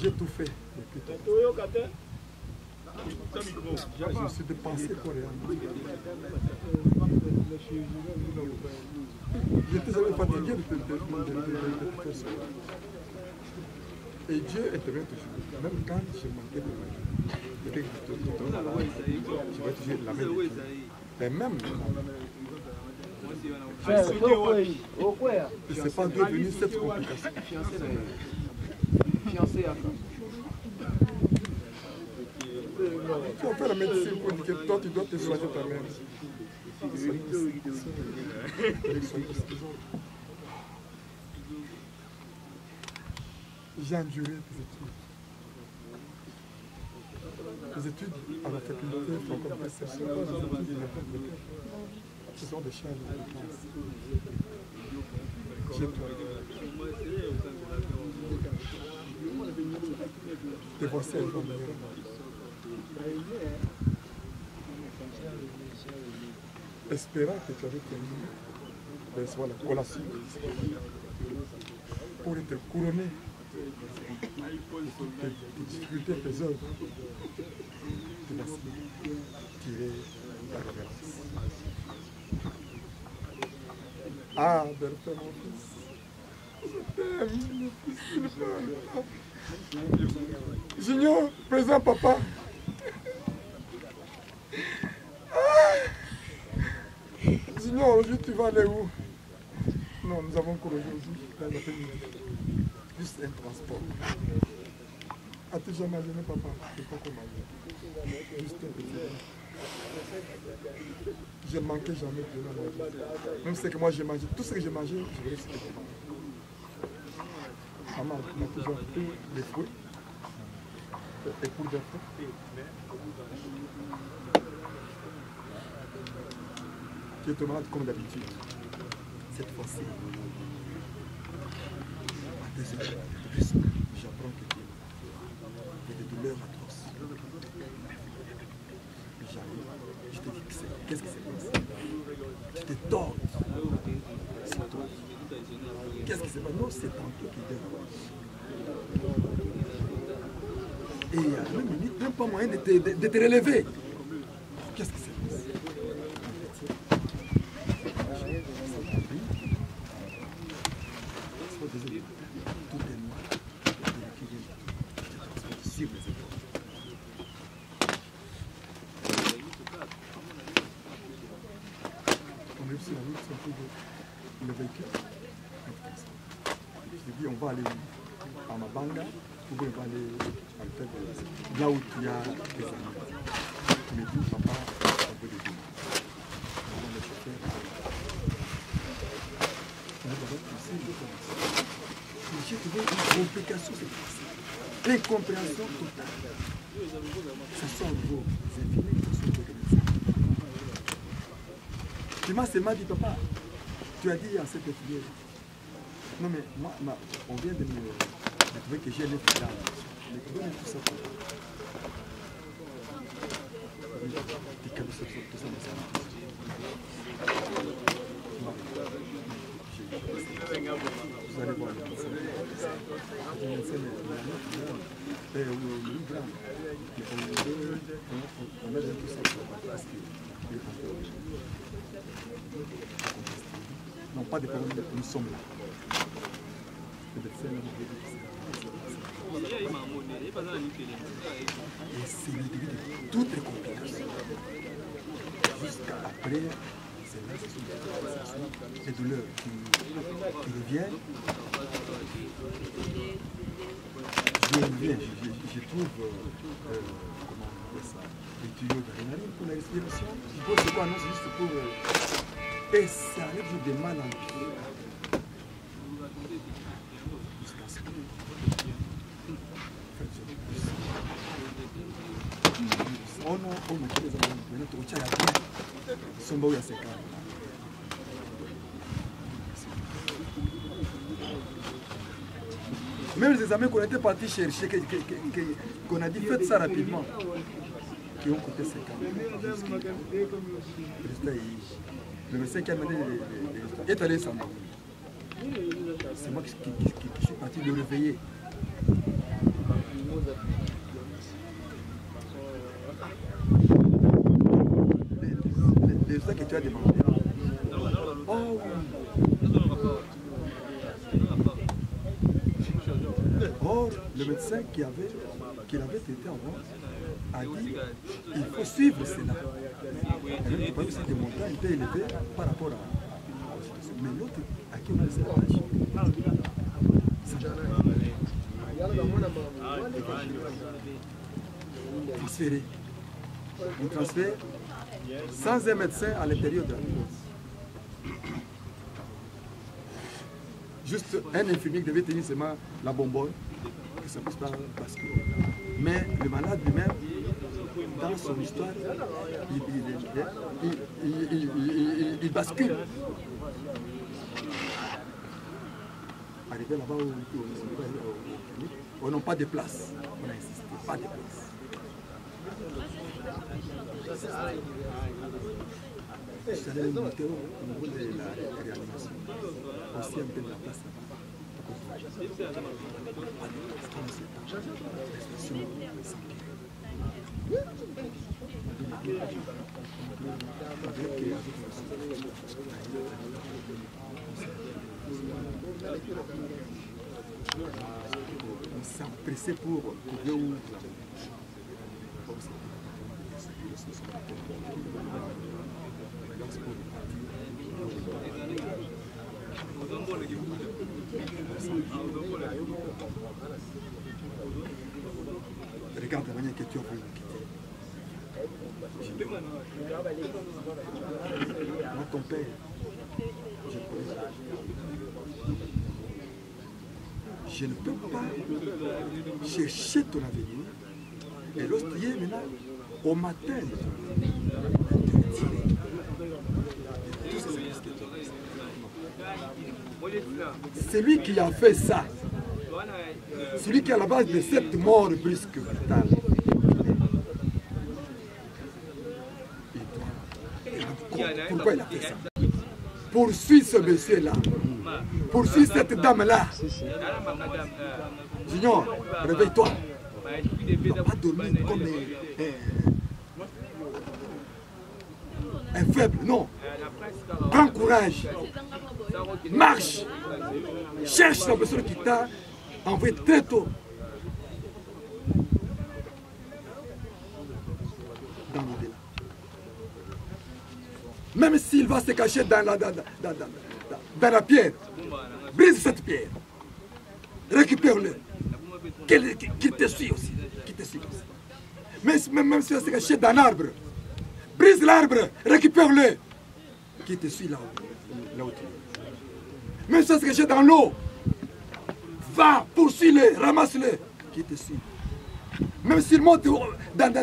H: J'ai tout fait. Je suis dépensé pour rien. J'étais jamais fatigué de faire ça. Et Dieu intervient toujours. Même quand je manquais de main. Je vais toujours la main. Mais même. Je ne sais pas d'où est venue cette complication. Fiancé à tu vas faire la médecine pour dire que toi tu dois te soigner ta mère. J'ai enduré les études à la faculté franco-française. Ce sont des charges de dépenses. J'ai tout. Et voici un jour meilleur. Espérant que tu avais connu la collation pour être couronné tes difficultés, tes œuvres, tu vas tirer la révérence. Ah, Bertrand, mon fils, je t'aime, mon fils, Junior, présent papa. Junior, aujourd'hui tu vas aller où? Non, nous avons couru aujourd'hui, dans l'après-midi. Juste un transport. As-tu jamais imaginé papa? Je ne sais pas comment. Juste un petit. Je ne manquais jamais de manger. Même ce que moi j'ai mangé, tout ce que j'ai mangé, je voulais citer. Maman m'a toujours pris des fruits. Et pour des fruits. Tu es malade comme d'habitude. Cette fois-ci, à 2 heures de plus, j'apprends que tu as des douleurs atroces. J'arrive, je te dis qu'est-ce qui s'est passé? Tu te tords. C'est toi. Qu'est-ce qui s'est passé? Non, c'est tantôt qui dort. Et il y a 2 minutes, même pas moyen de te relever. Qu'est-ce qui s'est passé? Le véhicule. Je dis on va aller à Mabanga ou bien on va aller à l'hôtel là où il y a des amis. Tu me dis papa, on veut des dîners. Le chauffeur. Nous avons poussé le commencement. J'ai trouvé une complication, c'est l'incompréhension totale. Ce sont vos infinis qui sont organisés. Dimanche, c'est m'a dit papa. Tu as dit à cette filière. Non mais moi, on vient de me trouver que j'ai les filles là. Mais tu donnes tout ça. Des cabisses, tout ça, vous allez voir le médecin. Le médecin est on a tout ça parce qu'il est encore. Non, pas de problème, nous sommes là.
O: Et c'est le début de toutes les complications. Jusqu'à après, c'est là, ce sont des douleurs qui reviennent. Je trouve, comment on appelle ça, les tuyaux d'adrénaline pour la respiration. Je pense que non, c'est juste pour... Et ça arrive de mal en pire. Oh non, oh non, maintenant tu retiens la vie. Son beau, il y a 5 ans. Même les amis qu'on était partis chercher, qu'on a dit faites ça rapidement, qui ont coûté 5 ans. Le médecin qui a mené les résultats est allé sans moi. C'est moi qui suis parti le réveiller. Les résultats que tu as demandé. Oh oui. Or, le médecin qui l'avait traité avant a dit il faut suivre cela. Et même que ces montants étaient élevés par rapport à la situation. Mais l'autre à qui on a laissé la tâche, transféré. On transfère sans un médecin à l'intérieur de la pièce. Juste un infirmier qui devait tenir seulement la bonbonne, que ça ne puisse pas basculer. Mais le malade lui-même, dans son histoire, il bascule. Arrivé là-bas, on n'a pas de place. On a insisté, pas de place. Je suis allé monter au niveau de la réanimation. Aussi un peu de la place là-bas. On s'est pressé pour ouvrir la bouche. Regarde la manière que tu as voulu me quitter. Moi, ton père, je ne peux pas chercher ton avenir. Et lorsque tu es maintenant, au matin, c'est lui qui a fait ça. C'est lui qui est à la base de cette mort brusque brutale. Pourquoi il a fait ça? Poursuis ce monsieur-là. Poursuis cette dame-là. Junior, réveille-toi. Tu ne vas pas dormir comme un faible, non. Prends courage. Marche. Cherche la personne qui t'a envoyé très tôt dans l'au-delà. Même s'il va se cacher dans la pierre, brise cette pierre. Récupère-le. Qu'il te suit aussi. Même s'il va se cacher dans l'arbre, brise l'arbre, récupère-le. Qui te suit là-haut. Même s'il va se cacher dans l'eau, va, poursuis-le, ramasse-le. Qui te suit. Même s'il monte dans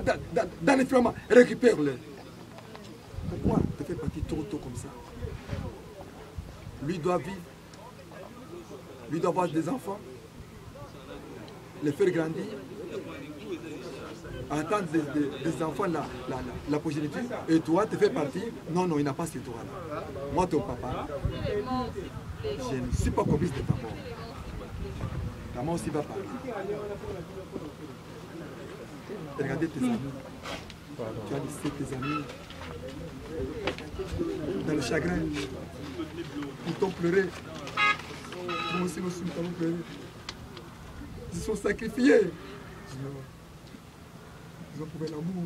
O: l'infirmement, récupère-le. Pourquoi tu fais partie trop tôt comme ça? Lui doit vivre. Lui doit avoir des enfants. Les faire grandir. Attendre des enfants la progéniture. Et toi, tu fais partie. Non, il n'a pas ce droit-là. Moi, ton papa, je ne suis pas complice de ta mort. Ta mort aussi va parler. Regardez tes amis. Tu as laissé tes amis dans le chagrin. Ils t'ont pleuré. Nous aussi, nous avons pleuré. Ils sont sacrifiés. Ils ont trouvé l'amour.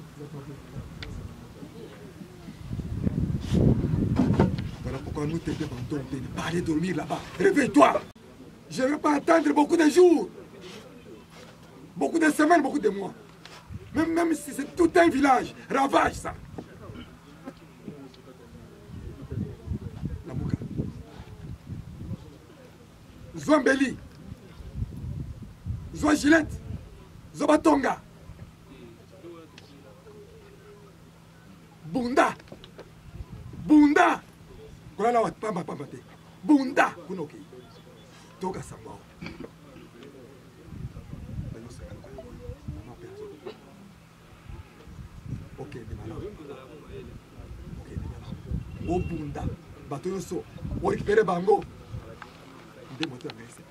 O: Voilà pourquoi nous te demandons de ne pas aller dormir là-bas. Réveille-toi. Je ne veux pas attendre beaucoup de jours, beaucoup de semaines, beaucoup de mois. Même si c'est tout un village, ravage ça. La Mouka. Zouambeli. Zouagilette. Zobatonga. Bunda. Bunda. Kolala wat pamba pamba te. Bunda kunoki. Toga sambao. Ok, de malade. Ok, de malade. O bunda. Bato yoso. O récupérer bango. Nde moto ya ngese.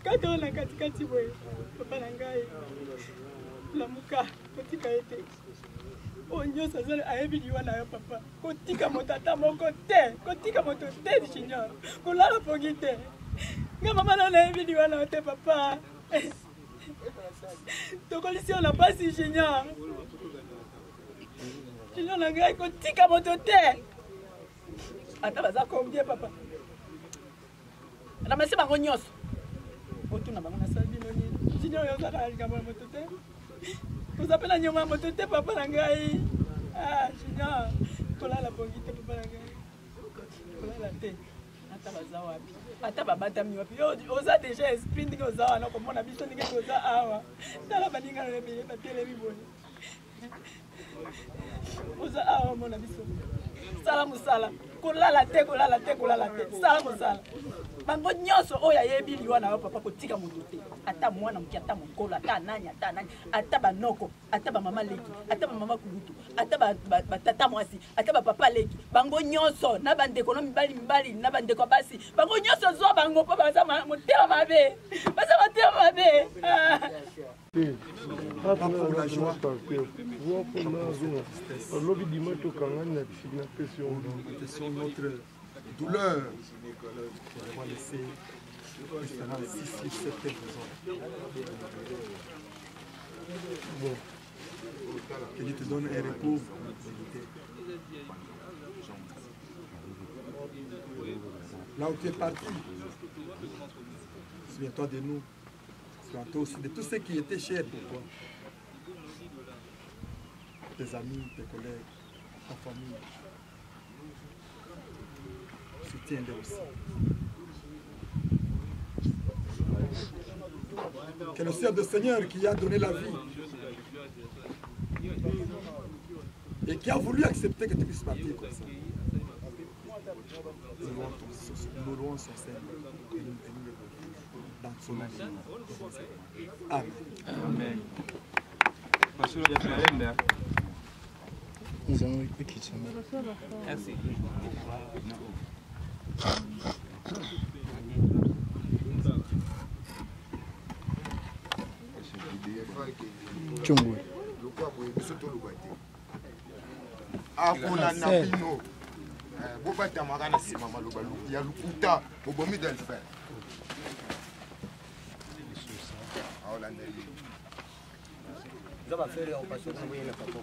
P: Kaka na katikati boye papa na ngai lamuka kotika ete onyosa zala ayebi liwa na yo papa kotika moto ata moko te kotika moto te junior kolala pongi te nga mama na nayebi liwa na yo te papa tokolisi yo na pasi junior na ngai kotika moto te ata baza combien papa na masi bango nyonso otuna bango na sabi noni junior yo zaka likambo ya moto te kozapela nyongo ya moto te papa na ngai junior kolala bongi te papa na ngai kolala te ata baza wapi ata babatami wapi oza deja esprit ndenge oza wana komona biso ndenge toza awa tala baninga na ebele batelemi boye oza awa mona biso sala mosala kolala te sala mosala bango nyonso oyo ayebi liwa na yo papa kotika moto te ata mwana moki ata mokolo ata nani ata banoko ata bamama leki ata bamama kulutu ata batata mwasi ata bapapa leki bango nyonso na bandeko na mibali na bandeko basi bango nyonso zwa bango mpo baza motema mabe
O: Pas pour la joie. C'est notre douleur. On va laisser justement 6 ou 7 ans. Bon. Que Dieu te donne un repos. Là où tu es parti, souviens-toi de nous. Souviens-toi aussi de tous ceux qui étaient chers pour toi. Tes amis, tes collègues, ta famille. Soutiens-les aussi. Que le Seigneur du Seigneur qui a donné la vie et qui a voulu accepter que tu puisses partir comme ça. Nous louons son Seigneur et nous le dans son nom. Amen.
Q: Amen. Merci.
R: Chungwe.
S: Akona na bino. Bobata magana sima maloba ya lukuta bobomi del fer. Aola ndeli. Zaba fere au paso kwa yena papa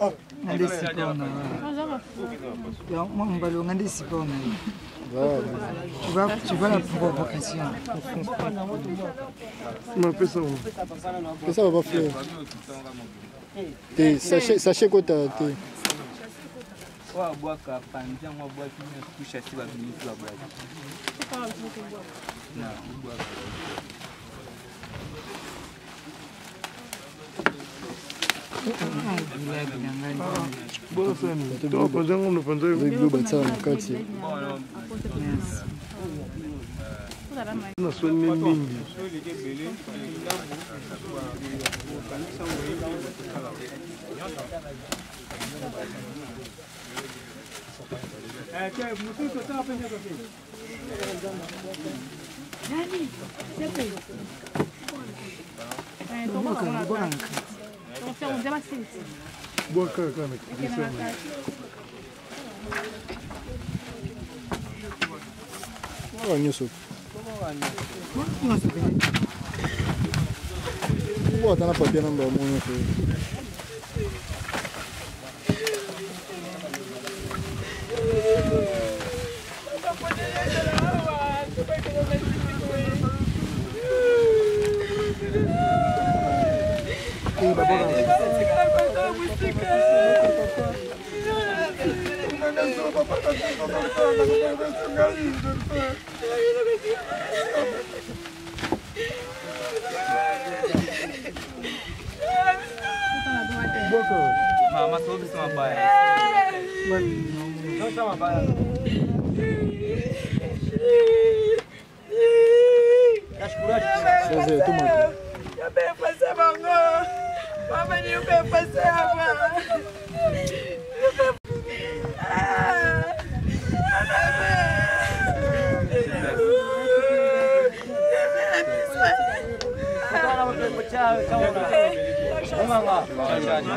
T: Oh, ngande sipona. Ya mwambalo ngande sipona. Tu vas la provocation.
R: Non, ça va pas faire. Sachez quoi t'as.
Q: Wa bwaka panja mwa bwaki na kusha siba minutes wa bwaki. Na bwaka.
R: Bon, c'est toi, pas on ne pensait avec le bâtard en quartier. On a soigné mingi. Boa cara, olha isso. Vou botar na papel não dá muito.
Q: Mama soube se uma baia. Não chama baia.
R: Zé, toma.
P: Eu venho fazer mamãe. Mamãe, eu venho fazer água.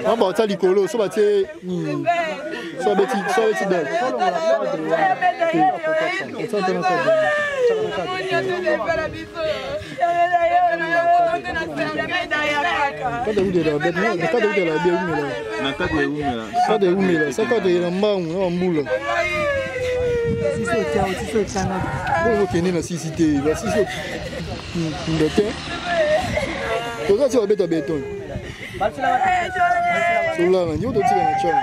R: On va ça l'icolo, ça va tirer. Ça va tirer, ça va tirer. Kada ude la bed, no, kada ude la bed umela.
U: Na kada umela.
R: Kada umela, sa kada ira mbangu na mbula.
T: Siso chana.
R: Bo kene na sisite, ba siso. Ndete. Toza ti obeta beton. Sola na nyoto ti na chama.